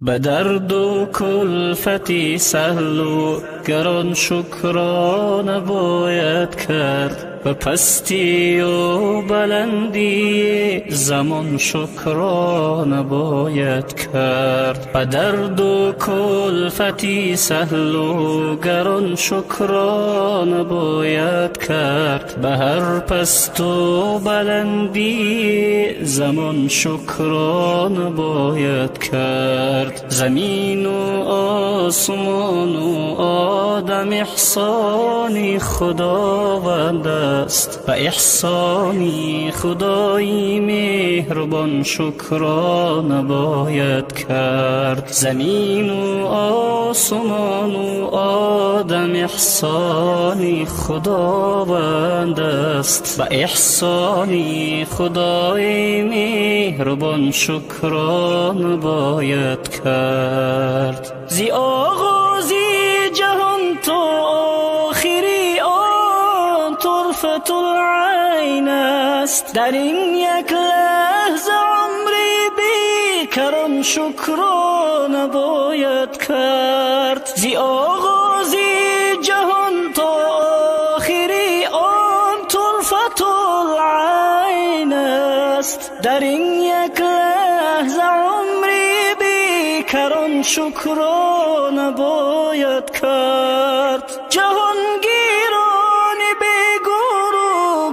به درد و کلفتی سهل و گران شکرانه باید کرد، به پستی و بلندی زمان شکرانه باید کرد. به درد و کلفتی سهل و گران شکرانه باید کرد، به هر پست و بلندی زمان شکرانه باید کرد. زمین و آسمان و آدم احسانی خداوند است، و احسانی خدایی مهربان شکرانه باید کرد. زمین و آسمان و آدم احسانی خداوند است، و احسانی خدایی مهربان شکرانه باید کرد. زی آغازی جهان تا آخری آن طرفت العین است، در این یک لحظه عمری بیکران شکرانه باید کرد. زی آغازی جهان تا آخری آن طرفت العین است، در این یک لحظه عمری بیکران شکرانه باید کرد. جهانگیران بیگور و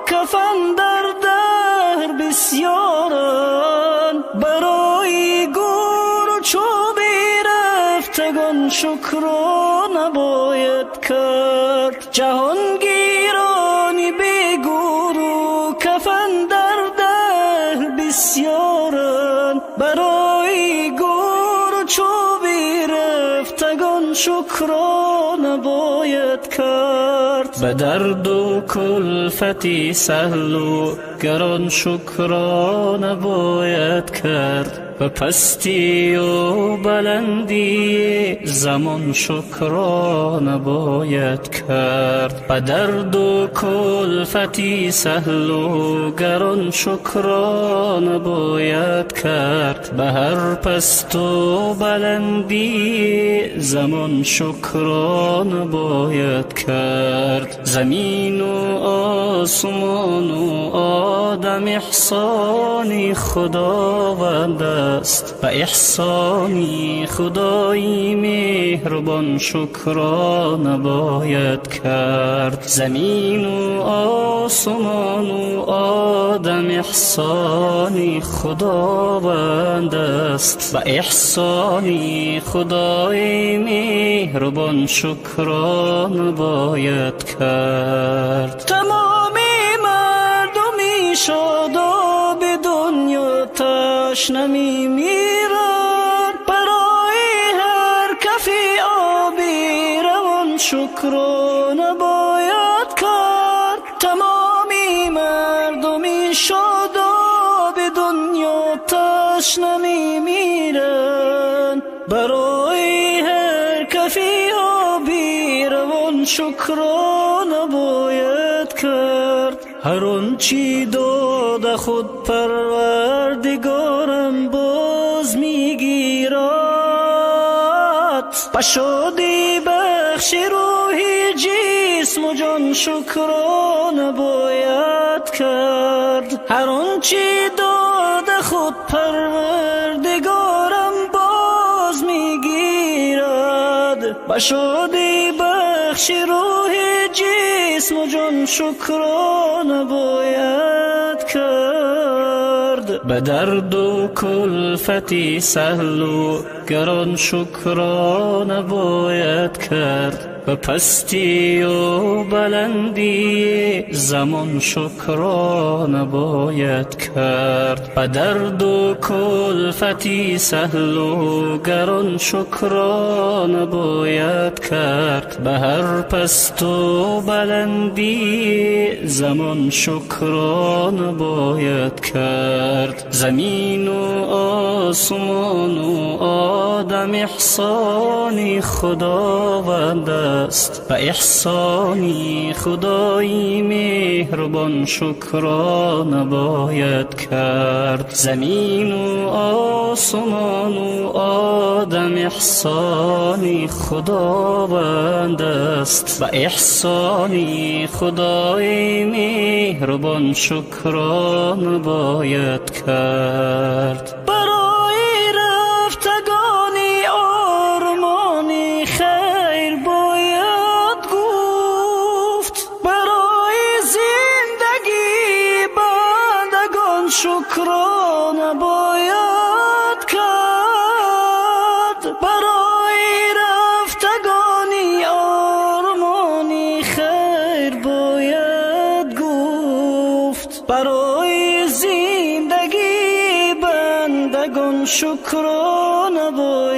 کفن در دهر بسیارند، برای گور و چوبی رفتگان شکرانه باید کرد. جهانگیران بیگور و کفن در دهر بسیارند، برای گور و چوبی رفتگان شکرانه باید کرد. به درد و کلفتی سهل و گران شکرانه باید کرد، به پستی و بلندی زمان شکرانه باید کرد. به درد و کلفتی سهل و گران شکرانه باید کرد، به هر پست و بلندی زمان شکرانه باید کرد. زمین و آسمان و آدم احسانی خداوند است، و احسانی خدایی مهربان شکرانه باید کرد. زمین و آسمان و آدم احسانی خداوند است، و احسانی خدایی مهربان شکرانه باید کرد. تمام مردمی شاداب دنیا تشنه میمیرند، برای هر کفی آبی روان شکرانه باید کرد. تمامی مردمی شاداب دنیا تشنه میمیرند، برای هر کفی آبی روان شکرانه باید کرد. هر آنچی داد خود پروردگارم باز میگیرد، بشادی بخش روحی جسم و جان شکرانه باید کرد. هر آنچی داد خود پروردگارم باز میگیرد، بشادی بخش روحی جسم و جان شکرانه باید کرد. به درد و کلفتی سهل و گران شکرانه باید کرد، به پستی و بلندی زمان شکرانه باید کرد. به درد و کلفتی سهل و گران شکرانه باید کرد، به هر پست و بلندی زمان شکرانه باید کرد. زمین و آسمان و آدم احسانی خداوند است، و احسانی خدایی مهربان شکرانه باید کرد. زمین و آسمان و آدم احسانی خداوند است، و احسانی خدای مهربان شکرانه باید کرد. برای رفتگانی آرمانی خیر باید گفت، برای زندگی بندگان شکرانه باید کرد. برای رفتگانی آرمانی خیر باید گفت، برای زندگی بندگان شکرانه باید